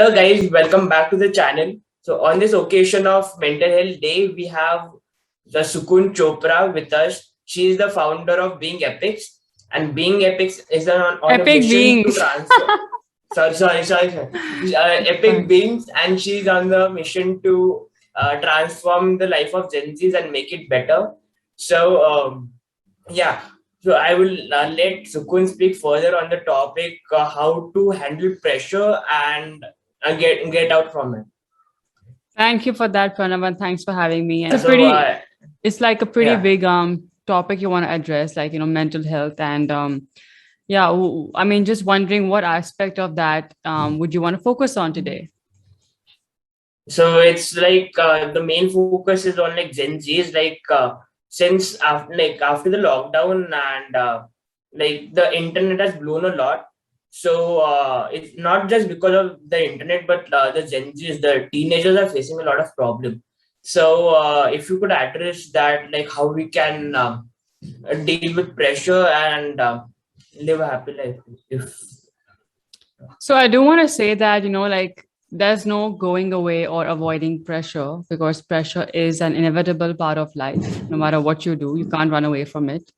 Hello guys, welcome back to the channel. So on this occasion of Mental Health Day, we have the Sukun Chopra with us. She is the founder of Being Epics, and Being Epics is on a Epic mission to beings. transform. Sorry. Epic Fine. Beings, and she's on the mission to transform the life of GenZ's and make it better. So yeah, so I will let Sukun speak further on the topic how to handle pressure and get out from it. Thank you for that, Pranav, and thanks for having me. And Yeah, so it's like a pretty yeah, big topic you want to address, like mental health, and yeah, I mean, just wondering what aspect of that would you want to focus on today? so it's like the main focus is on like Gen Z's since after the lockdown and like the internet has blown a lot. So it's not just because of the internet, but the Gen Z's, the teenagers are facing a lot of problem. So if you could address that, like how we can deal with pressure and live a happy life. If So I do want to say that, like there's no going away or avoiding pressure because pressure is an inevitable part of life. No matter what you do, you can't run away from it.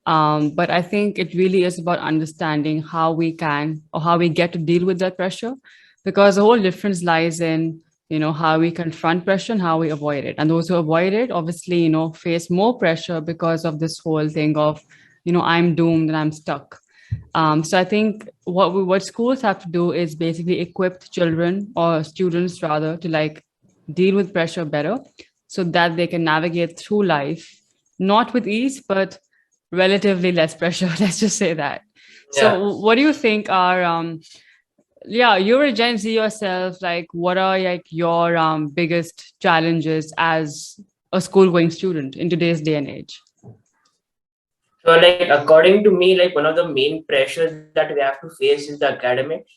But I think it really is about understanding how we can or how we get to deal with that pressure, because the whole difference lies in, how we confront pressure and how we avoid it. And those who avoid it, obviously, face more pressure because of this whole thing of, I'm doomed and I'm stuck. So I think what schools have to do is basically equip children or students rather to like deal with pressure better so that they can navigate through life, not with ease, but relatively less pressure. Let's just say that. yeah. So what do you think are yeah, you're a Gen Z yourself, like what are like your biggest challenges as a school going student in today's day and age? So, like according to me, like one of the main pressures that we have to face is the academics.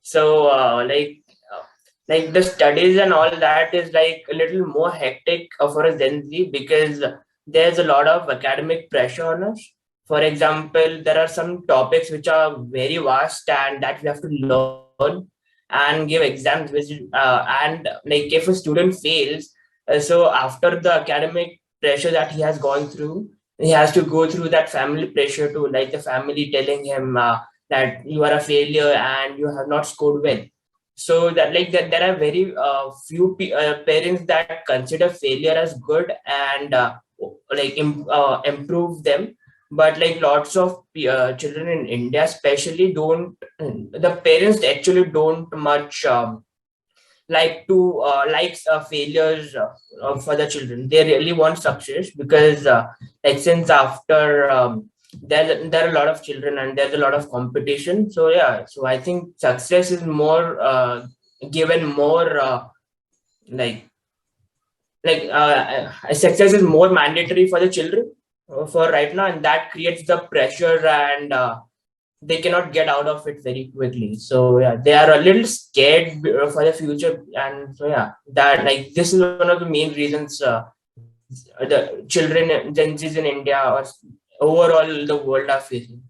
So, like the studies and all that is like a little more hectic for a Gen Z because there's a lot of academic pressure on us. For example, there are some topics which are very vast and that we have to learn and give exams, which and like if a student fails, so after the academic pressure that he has gone through, he has to go through that family pressure too, like the family telling him that you are a failure and you have not scored well. So that like that there are very few parents that consider failure as good and improve them, but like lots of children in India especially don't, the parents actually don't much like to failures for the children. They really want success because like since after there are a lot of children and there's a lot of competition. So yeah, so I think success is more given more like success is more mandatory for the children for right now, and that creates the pressure and they cannot get out of it very quickly. So yeah, they are a little scared for the future, and so yeah, that like this is one of the main reasons the children, Gen Z's in India or overall the world are facing.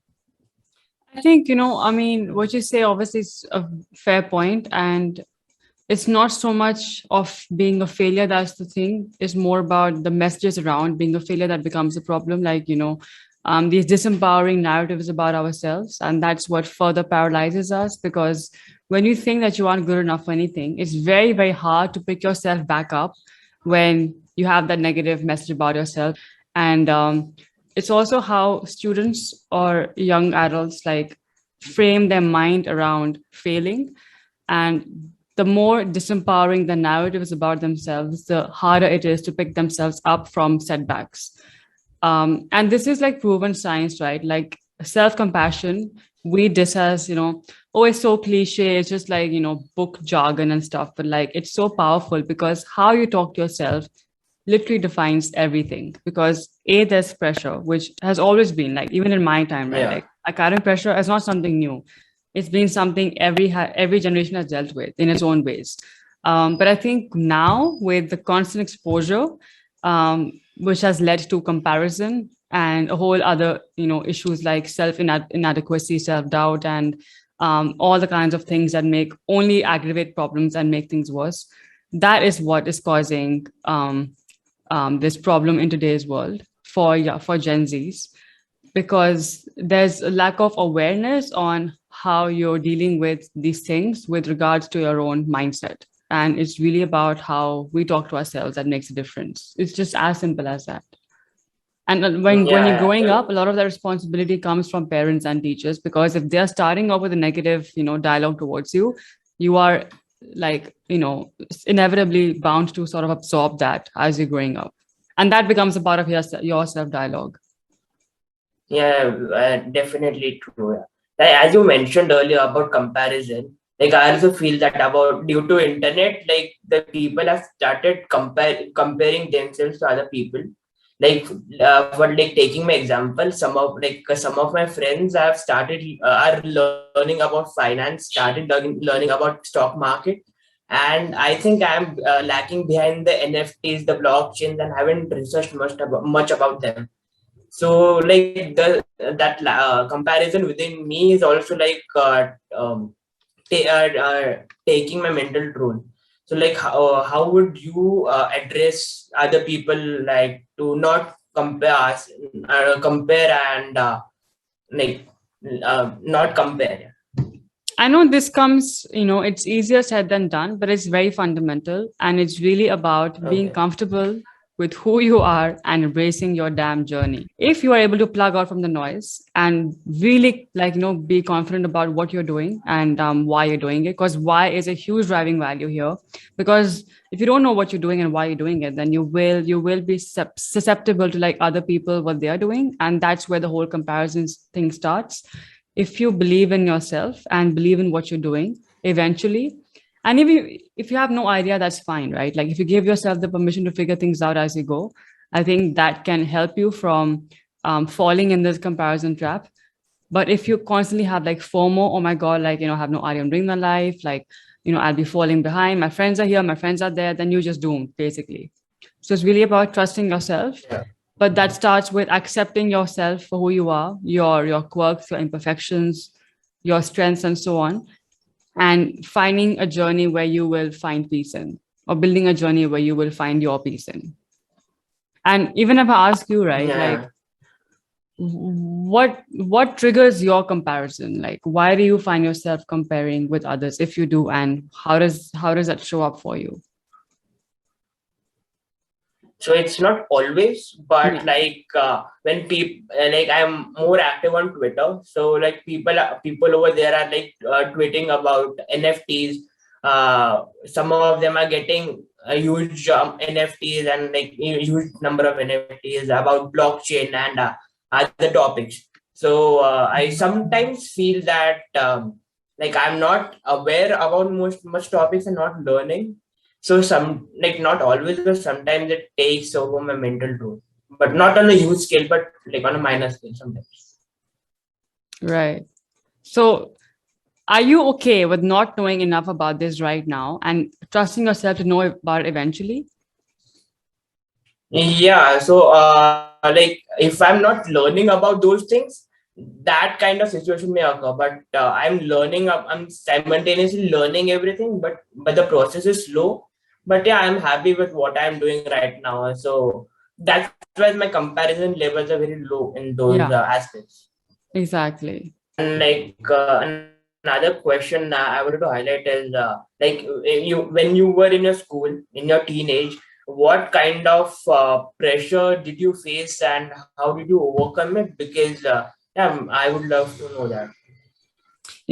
I think, I mean, what you say obviously is a fair point, and it's not so much of being a failure that's the thing. It's more about the messages around being a failure that becomes a problem, like these disempowering narratives about ourselves, and that's what further paralyzes us, because when you think that you aren't good enough for anything, it's very, very hard to pick yourself back up when you have that negative message about yourself. And it's also how students or young adults like frame their mind around failing. And the more disempowering the narrative is about themselves, the harder it is to pick themselves up from setbacks. And this is like proven science, right? Like self-compassion, we this as, oh, it's so cliche. It's just like, book jargon and stuff, but like it's so powerful because how you talk to yourself literally defines everything. Because A, there's pressure, which has always been like, even in my time, right? Yeah, Like academic pressure is not something new. It's been something every generation has dealt with in its own ways. But I think now with the constant exposure, which has led to comparison and a whole other, issues like self inadequacy, self doubt, and all the kinds of things that make only aggravate problems and make things worse. That is what is causing this problem in today's world for Gen Zs, because there's a lack of awareness on how you're dealing with these things with regards to your own mindset. And it's really about how we talk to ourselves that makes a difference. It's just as simple as that. And when you're Yeah, growing up, a lot of the responsibility comes from parents and teachers, because if they're starting off with a negative, dialogue towards you, you are like, inevitably bound to sort of absorb that as you're growing up. And that becomes a part of your self dialogue. yeah, definitely true. Yeah. Like, as you mentioned earlier about comparison, like I also feel that about due to internet, like the people have started comparing themselves to other people. Like for like taking my example, some of my friends have started are learning about finance, started learning about stock market, and I think I'm lacking behind the NFTs, the blockchains, and haven't researched much about them. So like comparison within me is also like taking my mental toll. So like how would you address other people, like to not compare and like not compare. I know this comes, it's easier said than done, but it's very fundamental. And it's really about being Okay. comfortable with who you are and embracing your damn journey. If you are able to plug out from the noise and really, like, be confident about what you're doing and why you're doing it, because why is a huge driving value here. Because if you don't know what you're doing and why you're doing it, then you will be susceptible to like other people, what they are doing. And that's where the whole comparisons thing starts. If you believe in yourself and believe in what you're doing eventually, and if you have no idea, that's fine, right? Like if you give yourself the permission to figure things out as you go, I think that can help you from falling in this comparison trap. But if you constantly have like FOMO, oh my god, like, I have no idea I'm doing my life, like, I'll be falling behind, my friends are here, my friends are there, then you're just doomed basically. So it's really about trusting yourself, Yeah. but that starts with accepting yourself for who you are, your quirks, your imperfections, your strengths, and so on, and finding a journey where you will find peace in, or building a journey where you will find your peace in. And even if I ask you, right, like Yeah. what triggers your comparison? Like why do you find yourself comparing with others if you do, and how does that show up for you? So it's not always, but Yeah. like when people like I'm more active on Twitter. So like people over there are like tweeting about NFTs. Some of them are getting a huge NFTs and like a huge number of NFTs about blockchain and other topics. So I sometimes feel that like I'm not aware about much topics and not learning. So some like not always, but sometimes it takes over my mental toll. But not on a huge scale, but like on a minor scale sometimes. Right. So are you okay with not knowing enough about this right now and trusting yourself to know about it eventually? Yeah. So like if I'm not learning about those things, that kind of situation may occur. But I'm learning. I'm simultaneously learning everything, but the process is slow. But yeah, I'm happy with what I'm doing right now. So that's why my comparison levels are very low in those Yeah, aspects. exactly. And like another question I wanted to highlight is like when you were in your school in your teenage, what kind of pressure did you face and how did you overcome it? Because yeah, I would love to know that.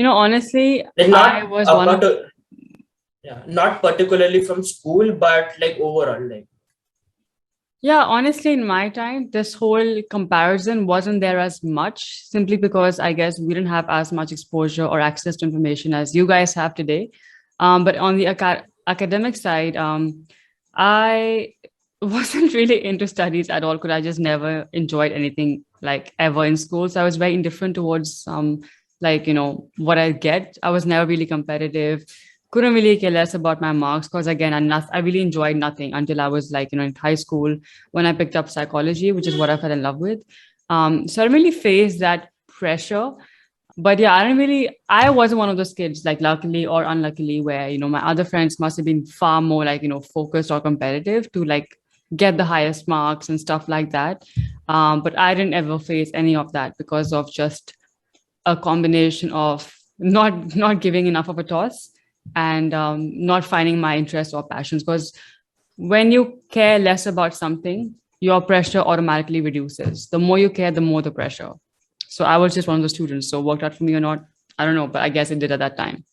Honestly, Like I not was one of about yeah, not particularly from school, but like overall, like Yeah, honestly, in my time, this whole comparison wasn't there as much, simply because I guess we didn't have as much exposure or access to information as you guys have today. But on the academic side, I wasn't really into studies at all, because I just never enjoyed anything like ever in school. So I was very indifferent towards like, what I get. I was never really competitive, couldn't really care less about my marks, because again, I really enjoyed nothing until I was like, in high school, when I picked up psychology, which is what I fell in love with. So I didn't really face that pressure. But yeah, I wasn't one of those kids, like luckily or unluckily, where, my other friends must have been far more like, focused or competitive to like get the highest marks and stuff like that. But I didn't ever face any of that because of just a combination of not giving enough of a toss and not finding my interests or passions. Because when you care less about something, your pressure automatically reduces. The more you care, the more the pressure. So I was just one of the students. So worked out for me or not, I don't know, but I guess it did at that time.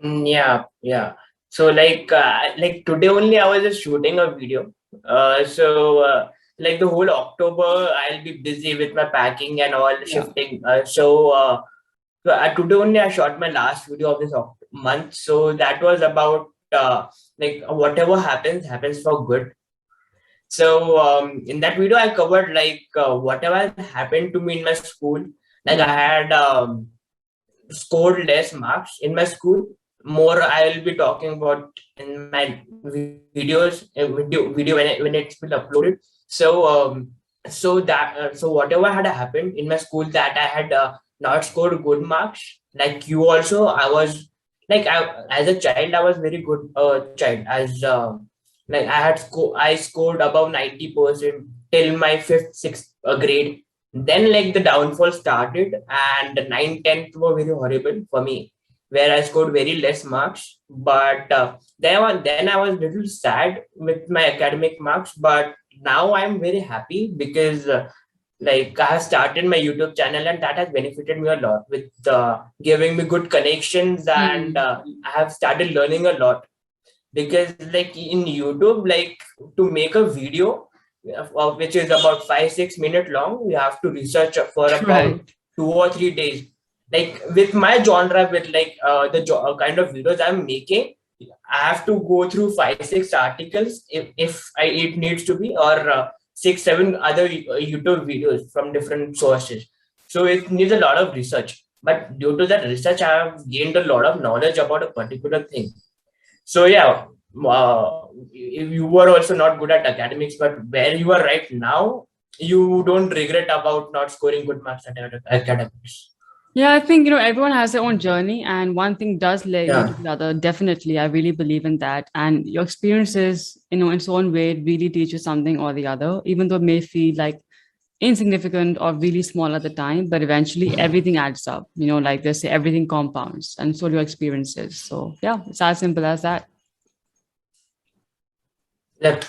Yeah, yeah. So like today only I was just shooting a video. Like the whole October I'll be busy with my packing and all Yeah. shifting. Today only I shot my last video of this month. So that was about like whatever happens for good. So in that video I covered like whatever happened to me in my school. Like I Yeah. had scored less marks in my school. More I will be talking about in my video when it's been uploaded. So so whatever had happened in my school that I had not scored good marks. Like you also, I was like as a child I was very good child. As like I scored above 90% till my fifth sixth grade. Then like the downfall started, and 9 10th were very horrible for me, where I scored very less marks. But then I was little sad with my academic marks. But now I'm very happy because like I have started my YouTube channel, and that has benefited me a lot with giving me good connections, and Mm. I have started learning a lot. Because like in YouTube, like to make a video which is about 5 6 minutes long, you have to research for about Right. 2 or 3 days. Like with my genre, with like kind of videos I'm making, I have to go through 5 6 articles if it needs to be, or 6 7 other YouTube videos from different sources. So it needs a lot of research, but due to that research I have gained a lot of knowledge about a particular thing. So yeah, you were also not good at academics, but where you are right now, you don't regret about not scoring good marks at academics. Yeah, I think, everyone has their own journey, and one thing does lead Yeah, to the other. Definitely, I really believe in that. And your experiences, in its own way, really teach you something or the other, even though it may feel like insignificant or really small at the time, but eventually everything adds up. Like they say, everything compounds, and so do your experiences. So yeah, it's as simple as that. like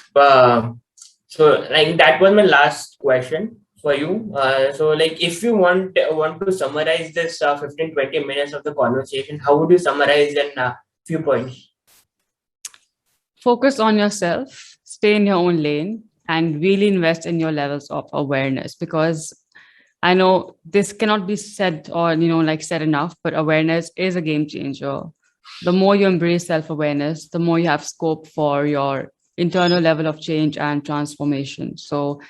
so like that was my last question for you. So like if you want to summarize this 15 20 minutes of the conversation, how would you summarize in a few points? Focus on yourself, stay in your own lane, and really invest in your levels of awareness, because I know this cannot be said or, like said enough, but awareness is a game changer. The more you embrace self awareness, the more you have scope for your internal level of change and transformation. So,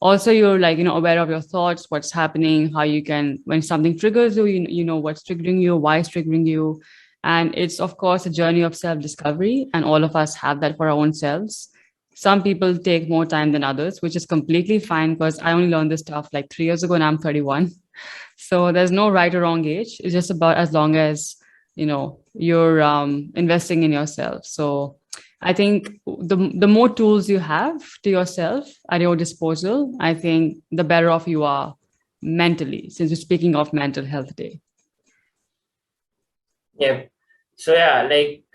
also, you're like, aware of your thoughts, what's happening, how you can, when something triggers you, you know what's triggering you, why it's triggering you. And it's, of course, a journey of self discovery. And all of us have that for our own selves. Some people take more time than others, which is completely fine, because I only learned this stuff like 3 years ago and I'm 31. So there's no right or wrong age. It's just about as long as, you're investing in yourself. So I think the more tools you have to yourself at your disposal, I think the better off you are mentally, since we're speaking of mental health day. Yeah. So yeah, like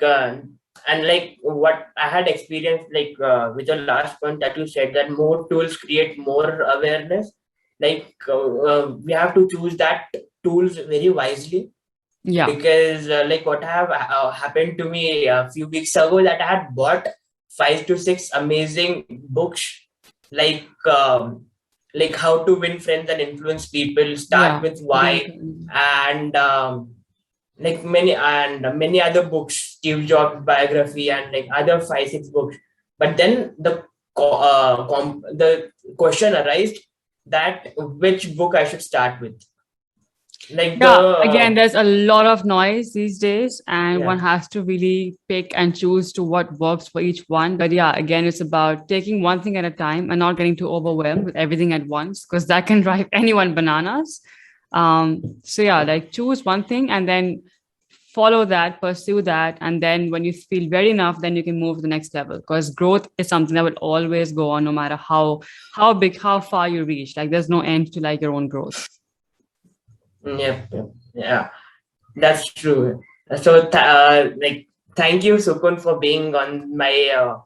and like what I had experienced, like with the last point that you said, that more tools create more awareness. Like we have to choose that tools very wisely. Yeah. Because like what have happened to me a few weeks ago, that I had bought 5 to 6 amazing books, like like how to win friends and influence people, start Yeah. with Again. why, and like many other books, Steve Jobs biography, and like other 5 6 books. But then the question arose that which book I should start with. Like the Yeah, again, there's a lot of noise these days, and one yeah, has to really pick and choose to what works for each one. But yeah, again, it's about taking one thing at a time and not getting too overwhelmed with everything at once, because that can drive anyone bananas. So yeah, like choose one thing and then follow that, pursue that, and then when you feel very enough, then you can move to the next level, because growth is something that will always go on, no matter how big, how far you reach. Like there's no end to like your own growth. Yeah, that's true. So, like, thank you, Sukun, for being on my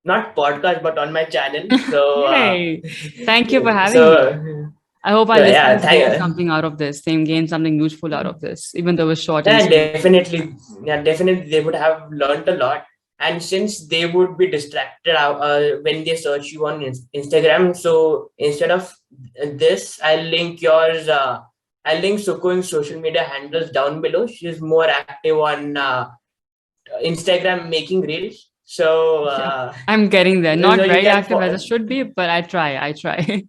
not podcast, but on my channel. So, Yay! Thank you for having me. so I hope our yeah, listeners gain something out of this. They gain something useful out of this, even though it's short and yeah, sweet. definitely, they would have learned a lot. And since they would be distracted when they search you on Instagram, so instead of this, I'll link Sukun's social media handles down below. She's more active on Instagram making reels. So, Yeah, I'm getting there. Not so you very can active as I should be, but I try. I try.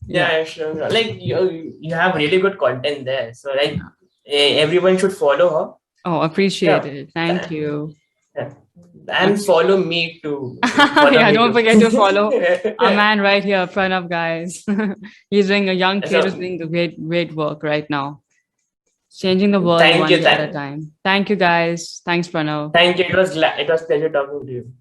Yeah. yeah, sure. Like you have really good content there. So like everyone should follow her. Oh, appreciate Yeah. it. Thank you. Yeah. And Okay. follow me too. Follow Yeah, me don't too. forget to follow a man right here, Pranav, guys. He's doing a young kid who's So doing a great work right now, changing the world thank one you, day at a time. Thank you, guys. Thanks, Pranav. thank you. It was pleasure talking to you.